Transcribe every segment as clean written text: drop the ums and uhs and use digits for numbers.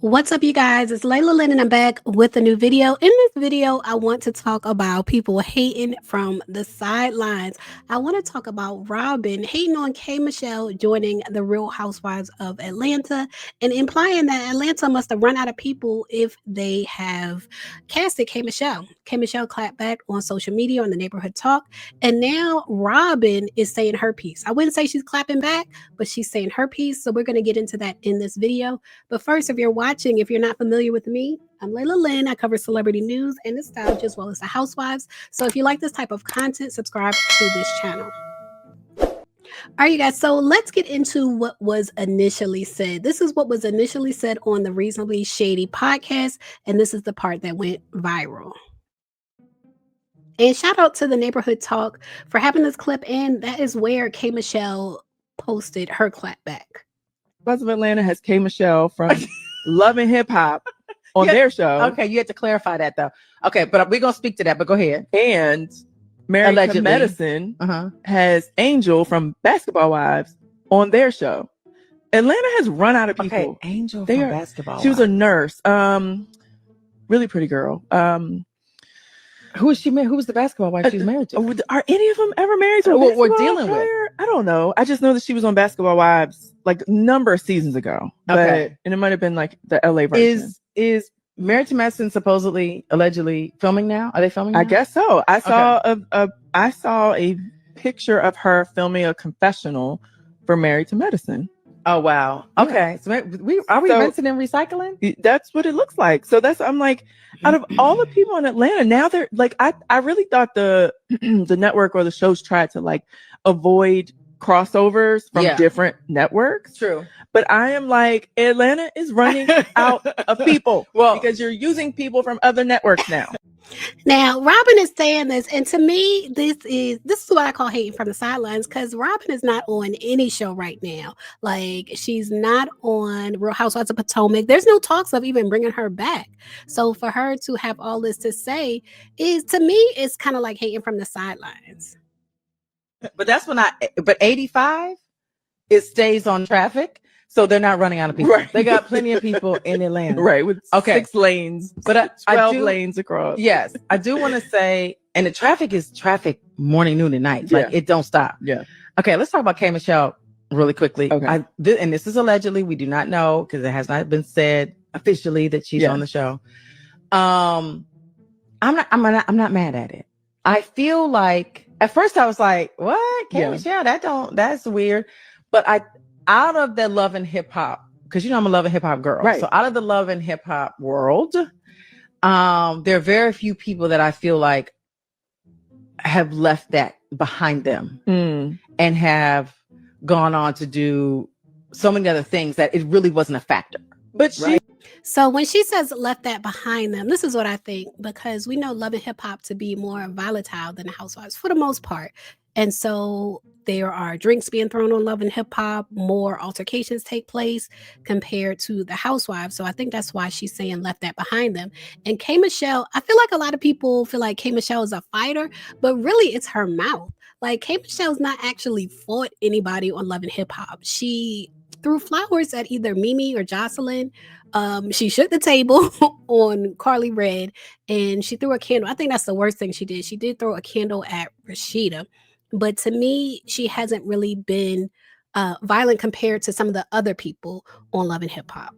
What's up, you guys? It's Layla Lynn, and I'm back with a new video. In this video, I want to talk about people hating from the sidelines. I want to talk about Robyn hating on K. Michelle joining the Real Housewives of Atlanta and implying that Atlanta must have run out of people if they have casted K. Michelle. K. Michelle clapped back on social media on the neighborhood talk, and now Robyn is saying her piece. I wouldn't say she's clapping back, but she's saying her piece. So we're going to get into that in this video. But first, if you're watching, if you're not familiar with me, I'm Layla Lynn. I cover celebrity news and nostalgia as well as the housewives. So if you like this type of content, subscribe to this channel. All right, you guys. So let's get into what was initially said. This is what was initially said on the Reasonably Shady podcast. And this is the part that went viral. And shout out to the Neighborhood Talk for having this clip. And that is where K. Michelle posted her clap back. Buzz of Atlanta has K. Michelle from Love and Hip Hop on their show. Okay, you had to clarify that though. Okay, but we're gonna speak to that. But go ahead. And Married to Medicine has Angel from Basketball Wives on their show. Atlanta has run out of people. Okay, Angel from Basketball. She was a nurse. Really pretty girl. Who is she? Who was the basketball wife she was married to? Are any of them ever married to a what we're basketball dealing player? with? I don't know. I just know that she was on Basketball Wives like a number of seasons ago. Okay. And it might have been like the LA version. Is Married to Medicine supposedly, allegedly filming now? Are they filming now? I guess so. I saw a picture of her filming a confessional for Married to Medicine. Oh wow. Okay. So are we rinsing and recycling? That's what it looks like. So I'm like, out of all the people in Atlanta, now they're like, I really thought the network or the shows tried to like avoid crossovers from different networks. True. But I am like, Atlanta is running out of people. Well, because you're using people from other networks now. Now, Robyn is saying this, and to me, this is what I call hating from the sidelines, because Robyn is not on any show right now. Like, she's not on Real Housewives of Potomac. There's no talks of even bringing her back. So for her to have all this to say is, to me, it's kind of like hating from the sidelines. But that's when but 85, it stays on traffic. So they're not running out of people. Right. They got plenty of people in Atlanta. Right. With 6 lanes, but 12 lanes across. Yes. I do want to say, and the traffic is traffic morning, noon, and night. Like it don't stop. Yeah. Okay. Let's talk about K. Michelle really quickly. Okay. And this is allegedly, we do not know because it has not been said officially that she's on the show. I'm not mad at it. I feel like at first I was like, what? K. Michelle, that's weird. But out of the Love and Hip Hop, because I'm a Love and Hip Hop girl. Right. So out of the Love and Hip Hop world, there are very few people that I feel like have left that behind them and have gone on to do so many other things that it really wasn't a factor. But So when she says left that behind them, this is what I think, because we know Love and Hip Hop to be more volatile than the Housewives for the most part. And so there are drinks being thrown on Love and Hip Hop, more altercations take place compared to the Housewives. So I think that's why she's saying left that behind them. And K. Michelle, I feel like a lot of people feel like K. Michelle is a fighter, but really it's her mouth. Like, K. Michelle's not actually fought anybody on Love and Hip Hop. She threw flowers at either Mimi or Jocelyn. She shook the table on Carly Red, and she threw a candle. I think that's the worst thing she did. She did throw a candle at Rashida. But to me, she hasn't really been violent compared to some of the other people on Love and Hip Hop.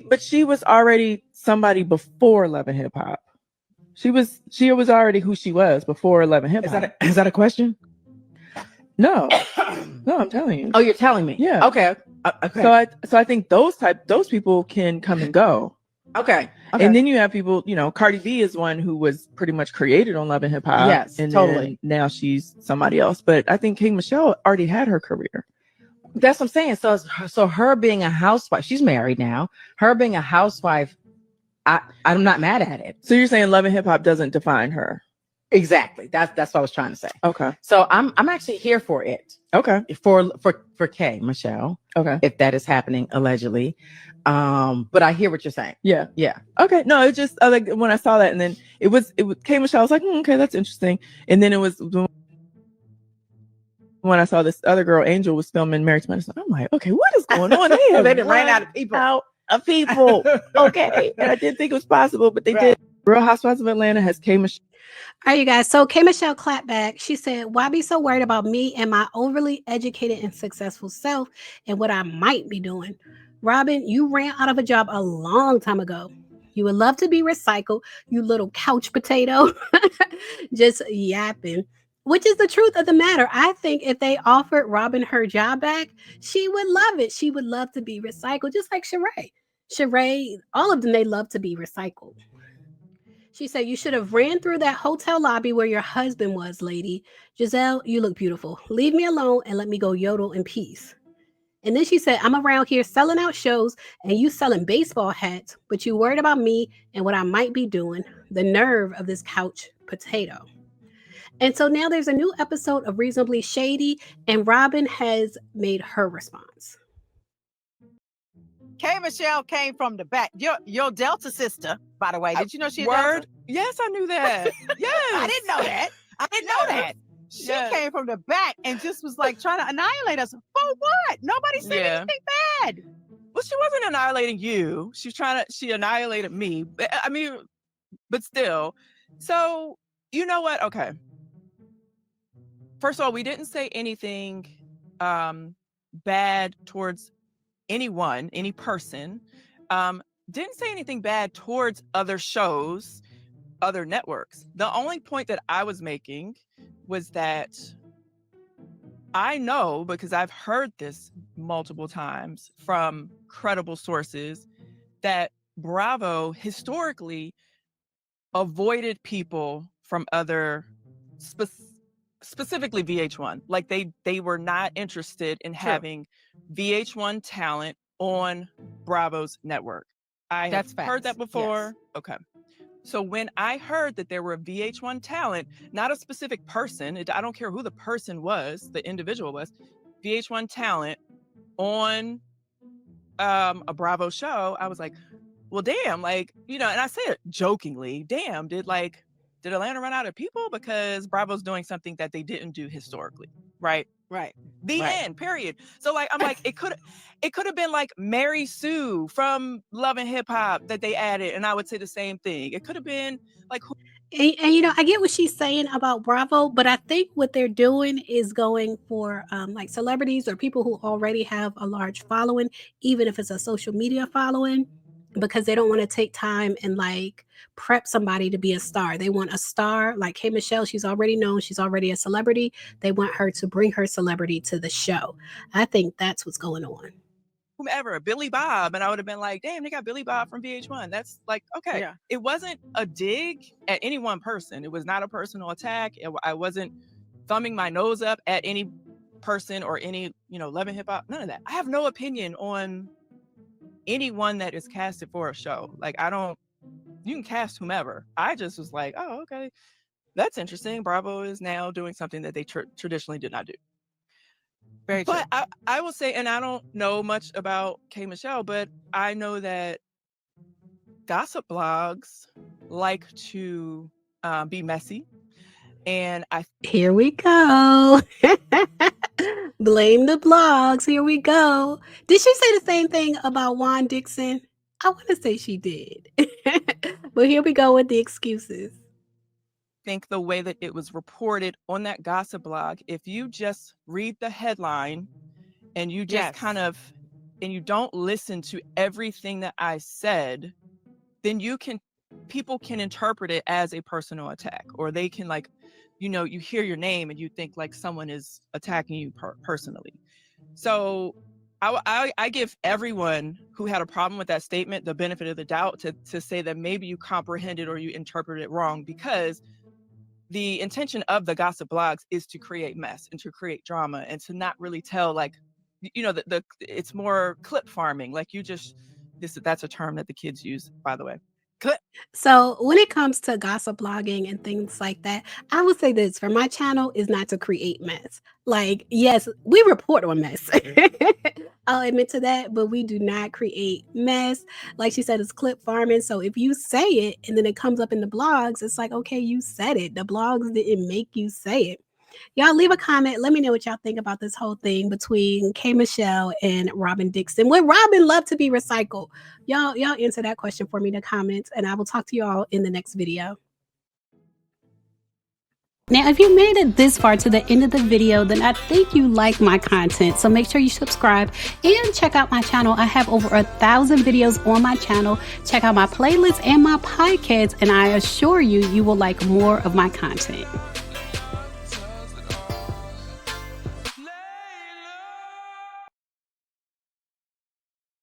But she was already somebody before Love and Hip Hop. She was already who she was before Love and Hip Hop. Is that a question? No, I'm telling you. Oh, you're telling me? Yeah. Okay. Okay. So I think those people can come and go. Okay. And then you have people, Cardi B is one who was pretty much created on Love and Hip Hop. Yes, and totally. Now she's somebody else. But I think K. Michelle already had her career. That's what I'm saying. So her being a housewife, she's married now. Her being a housewife, I'm not mad at it. So you're saying Love and Hip Hop doesn't define her? Exactly. That's what I was trying to say. Okay. So I'm actually here for it. Okay. For K. Michelle. Okay. If that is happening allegedly. But I hear what you're saying. Yeah. Yeah. Okay. No, it's just like when I saw that, and then it was K. Michelle. I was like, okay, that's interesting. And then it was when I saw this other girl, Angel, was filming Married to Medicine. I'm like, okay, what is going on here? They done ran out of people. of people. Okay. And I didn't think it was possible, but they did. Real Housewives of Atlanta has K Michelle. All right, you guys. So K Michelle clapped back. She said, "Why be so worried about me and my overly educated and successful self and what I might be doing? Robyn, you ran out of a job a long time ago. You would love to be recycled, you little couch potato." Just yapping. Which is the truth of the matter. I think if they offered Robyn her job back, she would love it. She would love to be recycled, just like Sheree. Sheree, all of them, they love to be recycled. She said, "You should have ran through that hotel lobby where your husband was, lady. Giselle, you look beautiful. Leave me alone and let me go yodel in peace." And then she said, "I'm around here selling out shows and you selling baseball hats, but you worried about me and what I might be doing. The nerve of this couch potato." And so now there's a new episode of Reasonably Shady, and Robyn has made her response. K Michelle came from the back. Your Delta sister, by the way. Did you know she a Delta? Yes, I knew that. Yes. I didn't know that. I didn't know that. She came from the back and just was like trying to annihilate us. For what? Nobody said anything bad. Well, she wasn't annihilating you. She annihilated me. I mean, but still. So, you know what? Okay. First of all, we didn't say anything bad towards anyone, any person. Didn't say anything bad towards other shows, other networks. The only point that I was making was that I know, because I've heard this multiple times from credible sources, that Bravo historically avoided people from other, specifically VH1. Like they were not interested in having VH1 talent on Bravo's network. I have heard that before. Yes. Okay. So when I heard that there were VH1 talent, not a specific person, I don't care who the person was, the individual was, VH1 talent on a Bravo show, I was like, well, damn, like, and I say it jokingly, damn, did Atlanta run out of people because Bravo's doing something that they didn't do historically, right? Right. The end, period. So I'm like, it could have been like Mary Sue from Love and Hip Hop that they added, and I would say the same thing. It could have been like And I get what she's saying about Bravo, but I think what they're doing is going for like celebrities or people who already have a large following, even if it's a social media following, because they don't want to take time and like prep somebody to be a star. They want a star like K Michelle. She's already known. She's already a celebrity. They want her to bring her celebrity to the show. I think that's what's going on. Whomever, Billy Bob, and I would have been like, damn, they got Billy Bob from VH1. That's like, okay. Yeah. It wasn't a dig at any one person. It was not a personal attack. I wasn't thumbing my nose up at any person or any, Love and Hip Hop. None of that. I have no opinion on anyone that is casted for a show. Like, you can cast whomever. I just was like, oh, okay. That's interesting. Bravo is now doing something that they traditionally did not do. Very true. But I will say, and I don't know much about K Michelle, but I know that gossip blogs like to be messy. And here we go. Blame the blogs. Here we go. Did she say the same thing about Juan Dixon? I want to say she did. But here we go with the excuses. Think the way that it was reported on that gossip blog, if you just read the headline and you just and you don't listen to everything that I said, then people can interpret it as a personal attack, or they can you hear your name and you think like someone is attacking you personally. So I give everyone who had a problem with that statement the benefit of the doubt to say that maybe you comprehended or you interpreted it wrong, because the intention of the gossip blogs is to create mess and to create drama and to not really tell it's more clip farming. Like that's a term that the kids use, by the way. Clip. So when it comes to gossip blogging and things like that, I would say this for my channel is not to create mess. Like, yes, we report on mess. I'll admit to that, but we do not create mess. Like she said, it's clip farming. So if you say it and then it comes up in the blogs, it's like, okay, you said it. The blogs didn't make you say it. Y'all leave a comment. Let me know what y'all think about this whole thing between K Michelle and Robyn Dixon. Would Robyn love to be recycled? Y'all answer that question for me in the comments, and I will talk to y'all in the next video. Now, if you made it this far to the end of the video, then I think you like my content. So make sure you subscribe and check out my channel. I have over 1,000 videos on my channel. Check out my playlists and my podcasts, and I assure you, you will like more of my content.